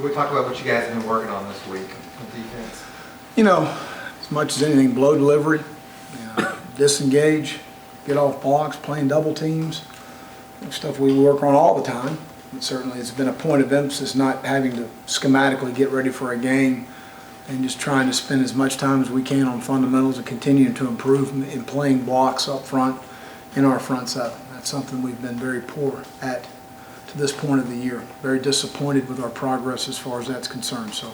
We talked about what you guys have been working on this week on defense. You know, as much as anything, blow delivery, disengage, get off blocks, playing double teams, stuff we work on all the time. And certainly it's been a point of emphasis not having to schematically get ready for a game and just trying to spend as much time as we can on fundamentals and continuing to improve in playing blocks up front in our front seven. That's something we've been very poor at to this point of the year. Very disappointed with our progress as far as that's concerned. So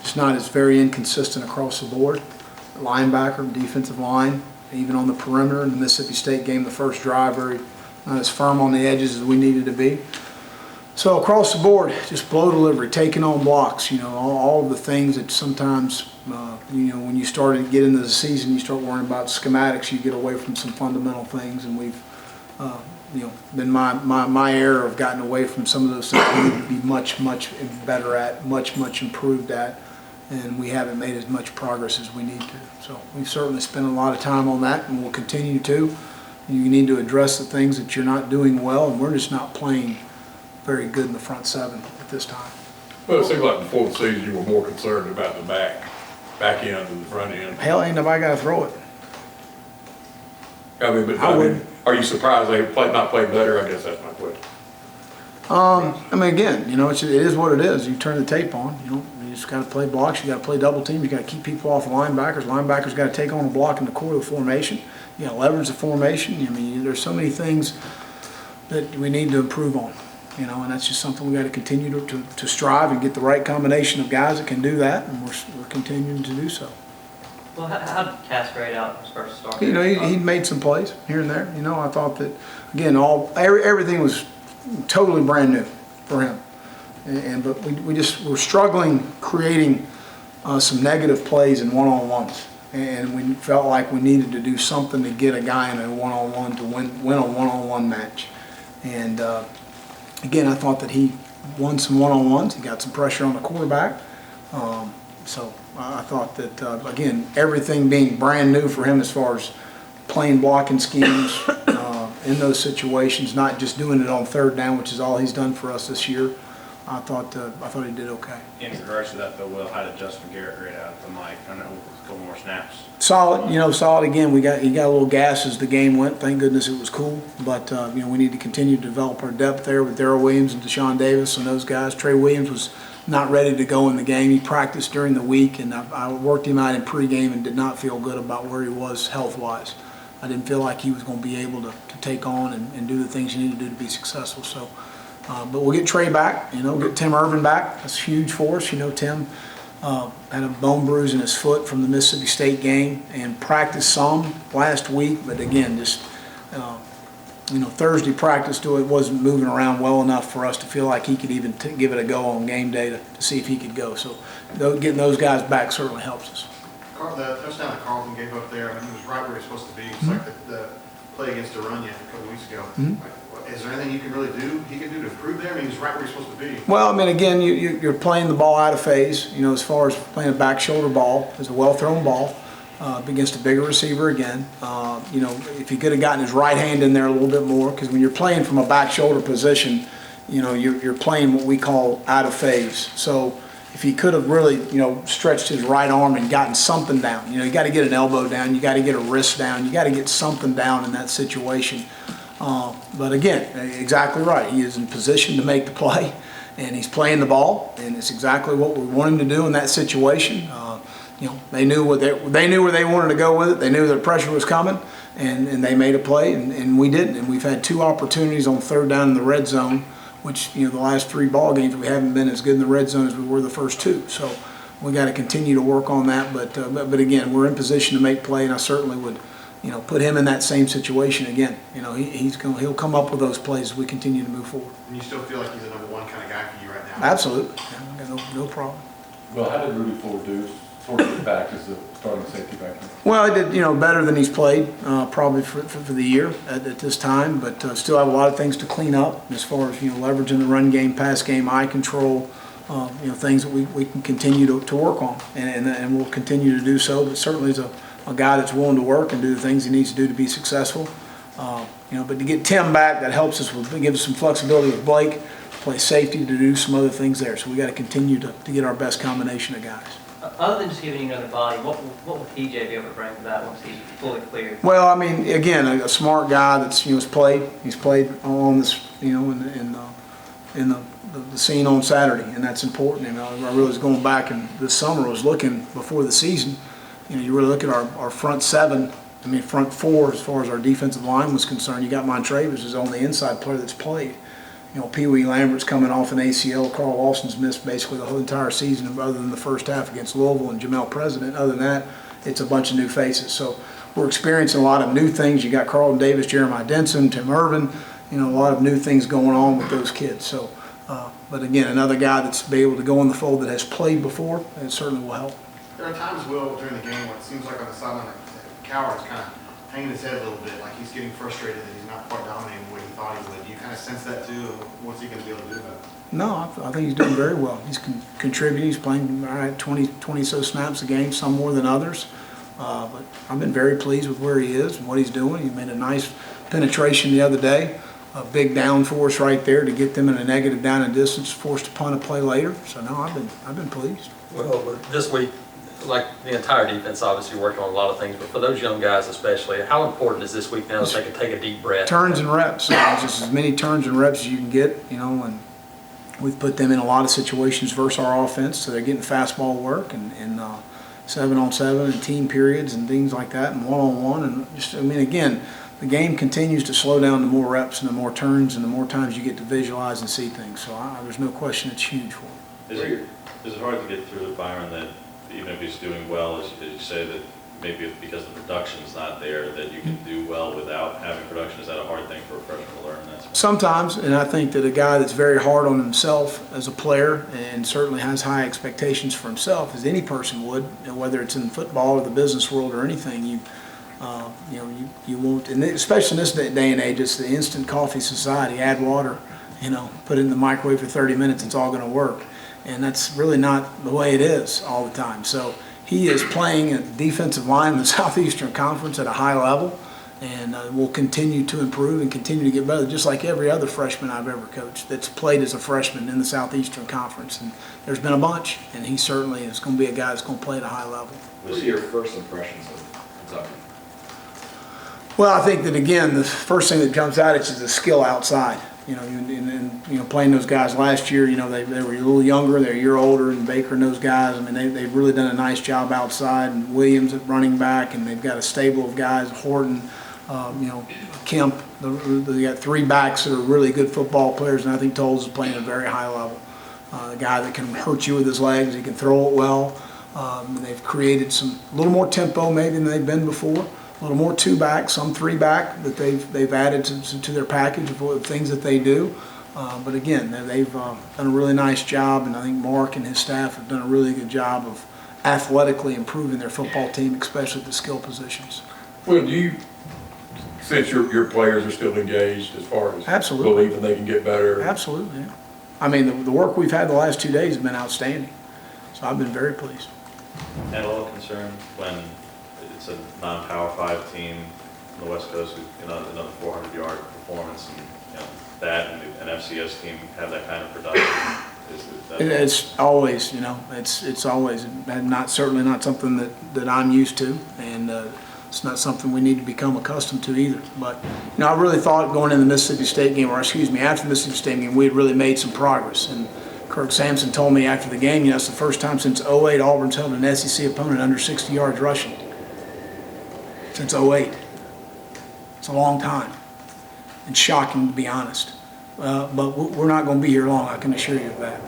it's not as very inconsistent across the board. Linebacker, defensive line, even on the perimeter in the Mississippi State game, the first drive, very not as firm on the edges as we needed to be. So across the board, just blow delivery, taking on blocks, all of the things that sometimes, when you start to get into the season, you start worrying about schematics, you get away from some fundamental things, and we've, been my error of gotten away from some of those things we need to be much better at, much improved at, and we haven't made as much progress as we need to. So we've certainly spent a lot of time on that, and we'll continue to. You need to address the things that you're not doing well, and we're just not playing very good in the front seven at this time. Well, it seemed like before the season you were more concerned about the back end than the front end. Hell, ain't nobody got to throw it. I mean, are you surprised they not played better? I guess that's my question. I mean, again, it is what it is. You turn the tape on. You just got to play blocks. You got to play double teams. You got to keep people off of linebackers. Linebackers got to take on a block in the core of the formation. You got to leverage the formation. I mean, there's so many things that we need to improve on. And that's just something we got to continue to strive and get the right combination of guys that can do that, and we're continuing to do so. Well, how did Cass grade out as first start? He made some plays here and there. I thought that again, everything was totally brand new for him, but we're struggling creating some negative plays in one-on-ones, and we felt like we needed to do something to get a guy in a one-on-one to win a one-on-one match, and. Again, I thought that he won some one-on-ones. He got some pressure on the quarterback. So I thought that, again, everything being brand new for him as far as playing blocking schemes in those situations, not just doing it on third down, which is all he's done for us this year. I thought he did okay. In regards to that, though, Will, how did Justin Garrett grade out the mic? I know a couple more snaps. Solid, solid. Again, he got a little gas as the game went. Thank goodness it was cool. But we need to continue to develop our depth there with Darrell Williams and Deshaun Davis and those guys. Trey Williams was not ready to go in the game. He practiced during the week, and I worked him out in pregame and did not feel good about where he was health-wise. I didn't feel like he was going to be able to take on and do the things you need to do to be successful. So. But we'll get Trey back, get Tim Irvin back. That's huge for us. Tim had a bone bruise in his foot from the Mississippi State game and practiced some last week. But again, just, Thursday practice wasn't moving around well enough for us to feel like he could even give it a go on game day to see if he could go. So getting those guys back certainly helps us. The touchdown that Carlton gave up there, he was right where he was supposed to be. It's like the play against Aranya a couple weeks ago. Is there anything you can really do? He can do to improve there? I mean, he's right where he's supposed to be. Well, again, you're playing the ball out of phase. As far as playing a back shoulder ball, it's a well-thrown ball against a bigger receiver again. If he could have gotten his right hand in there a little bit more, because when you're playing from a back shoulder position, you're playing what we call out of phase. So if he could have really, stretched his right arm and gotten something down, you got to get an elbow down, you got to get a wrist down, you got to get something down in that situation. But again, exactly right. He is in position to make the play, and he's playing the ball, and it's exactly what we want him to do in that situation. They knew where they wanted to go with it. They knew that pressure was coming, and they made a play, and we didn't. And we've had two opportunities on third down in the red zone, which the last three ball games we haven't been as good in the red zone as we were the first two. So we got to continue to work on that. But again, we're in position to make play, and I certainly would. Put him in that same situation again. He'll come up with those plays as we continue to move forward. And you still feel like he's a number one kind of guy for you right now? Absolutely. Yeah, I got no problem. Well, how did Rudy Ford do sort of get back as the starting safety back there? Well, he did better than he's played probably for the year at this time, but still have a lot of things to clean up as far as leveraging the run game, pass game, eye control. Things that we can continue to work on, and we'll continue to do so. But certainly is a guy that's willing to work and do the things he needs to do to be successful. But to get Tim back, that helps us. Gives us some flexibility with Blake. play safety, to do some other things there. So we got to continue to get our best combination of guys. Other than just giving you another body, what will TJ be able to bring to that once he's fully cleared? Well, I mean, again, a smart guy that's, you know, he's played on this, you know, in the scene on Saturday, and that's important. And I really was going back, and this summer was looking before the season. You know, you really look at our front seven, I mean front four as far as our defensive line was concerned. You got Montravis is the only inside player that's played. You know, Pee Wee Lambert's coming off an ACL. Carl Lawson's missed basically the whole entire season other than the first half against Louisville, and Jamel President. Other than that, it's a bunch of new faces. So we're experiencing a lot of new things. You got Carlton Davis, Jeremiah Denson, Tim Irvin, you know, a lot of new things going on with those kids. So, but again, another guy that's be able to go in the fold that has played before, it certainly will help. There are times, Will, during the game when it seems like on the sideline, like Coward's kind of hanging his head a little bit, like he's getting frustrated that he's not quite dominating the way he thought he would. Do you kind of sense that too? And what's he going to be able to do about it? No, I think he's doing very well. He's contributing. He's playing 20 so snaps a game, some more than others. But I've been very pleased with where he is and what he's doing. He made a nice penetration the other day, a big down force right there to get them in a negative down and distance, forced to punt a play later. So no, I've been pleased. Well, this week, like the entire defense, obviously working on a lot of things, but for those young guys especially, how important is this week now that they can take a deep breath? Turns and reps, just as many turns and reps as you can get, you know, and we've put them in a lot of situations versus our offense, so they're getting fastball work and 7-on-7 and team periods and things like that, and one-on-one, and just, I mean, again, the game continues to slow down the more reps and the more turns and the more times you get to visualize and see things. So there's no question it's huge for them. Is it hard to get through to Byron that even if he's doing well, as you say, that maybe it's because the production's not there, that you can do well without having production? Is that a hard thing for a freshman to learn? Sometimes, and I think that a guy that's very hard on himself as a player and certainly has high expectations for himself, as any person would, whether it's in football or the business world or anything, you won't, and especially in this day and age, it's the instant coffee society. Add water, you know, put it in the microwave for 30 minutes, it's all going to work. And that's really not the way it is all the time. So he is playing a defensive line in the Southeastern Conference at a high level, and will continue to improve and continue to get better, just like every other freshman I've ever coached that's played as a freshman in the Southeastern Conference. And there's been a bunch, and he certainly is going to be a guy that's going to play at a high level. What are your first impressions of Kentucky? Well, I think that, again, the first thing that jumps out at you is the skill outside. You know, you know, playing those guys last year, you know, they were a little younger, they're a year older, and Baker and those guys, I mean, they've really done a nice job outside, and Williams at running back, and they've got a stable of guys, Horton, you know, Kemp. They got three backs that are really good football players, and I think Tolles is playing at a very high level. A guy that can hurt you with his legs, he can throw it well. They've created a little more tempo maybe than they've been before. A little more two-back, some three-back that they've added to their package of things that they do. But again, they've done a really nice job, and I think Mark and his staff have done a really good job of athletically improving their football team, especially at the skill positions. Well, do you, since your players are still engaged as far as Absolutely. believing they can get better? Absolutely, yeah. I mean, the work we've had the last 2 days has been outstanding. So I've been very pleased. At all concerned when it's a non-Power 5 team on the West Coast, another 400-yard performance, and you know, that and an FCS team have that kind of production? It's always, you know, it's always certainly not something that I'm used to, and it's not something we need to become accustomed to either. But you know, I really thought going in the Mississippi State game, or excuse me, after the Mississippi State game, we had really made some progress. And Kirk Sampson told me after the game, you know, it's the first time since '08 Auburn's held an SEC opponent under 60 yards rushing. Since '08. It's a long time, and shocking to be honest. But we're not going to be here long, I can assure you of that.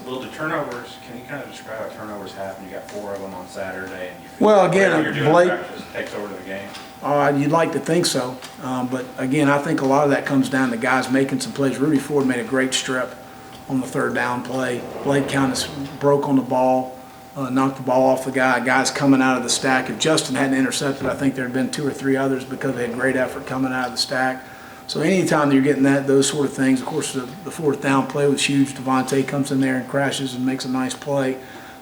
Will the turnovers, can you kind of describe how turnovers happen? You got 4 of them on Saturday, and you feel Well, again, whatever you're doing Blake- in practice takes over to the game. You'd like to think so, but again, I think a lot of that comes down to guys making some plays. Rudy Ford made a great strip on the third down play. Blake kind of broke on the ball, knocked the ball off the guy. Guys coming out of the stack. If Justin hadn't intercepted, I think there had been 2 or 3 others because they had great effort coming out of the stack. So anytime you're getting those sort of things, of course, the fourth down play was huge. Devontae comes in there and crashes and makes a nice play.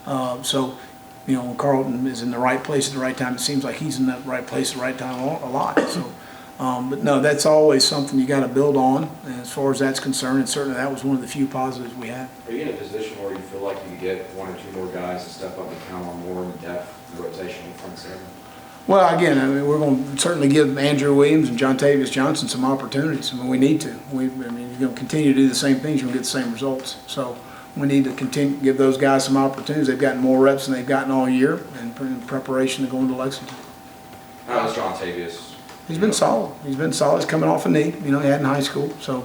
So, you know, when Carlton is in the right place at the right time, it seems like he's in the right place at the right time a lot. So But no, that's always something you got to build on, and as far as that's concerned, and certainly that was one of the few positives we had. Are you in a position where you feel like you could get one or two more guys to step up and count on more in the depth and rotation in front seven? Well, again, I mean, we're going to certainly give Andrew Williams and John Tavius Johnson some opportunities. I mean, we need to. I mean, you're going to continue to do the same things, you're going to get the same results. So we need to continue to give those guys some opportunities. They've gotten more reps than they've gotten all year in preparation to go into Lexington. How is John Tavius? He's been solid. He's been solid. He's coming off a knee, he had in high school. So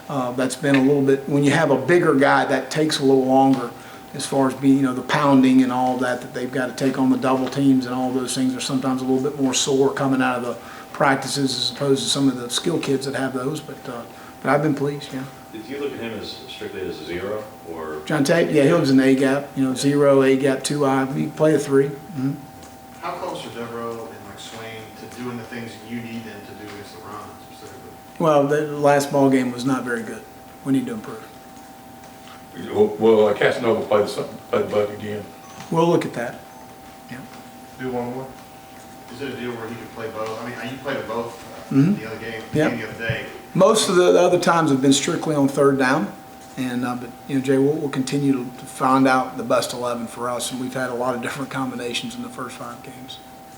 that's been a little bit, when you have a bigger guy, that takes a little longer as far as being, the pounding and all that they've got to take on the double teams and all those things are sometimes a little bit more sore coming out of the practices as opposed to some of the skill kids that have those. But I've been pleased, yeah. Did you look at him as strictly as a zero, or? John Tate, yeah, he was an A gap, 0, A gap, 2I. He can play a 3. Mm-hmm. How close are Devereaux and like Swain to doing the things you need them to do against the run specifically? Well, the last ball game was not very good. We need to improve. Will Casanova play the butt again? We'll look at that. Yeah. Do one more? Is it a deal where he could play both? I mean, you played them both Mhm. the other game, Yeah. the other day. Most of the other times have been strictly on third down. And, but, Jay, we'll continue to find out the best 11 for us. And we've had a lot of different combinations in the first 5 games.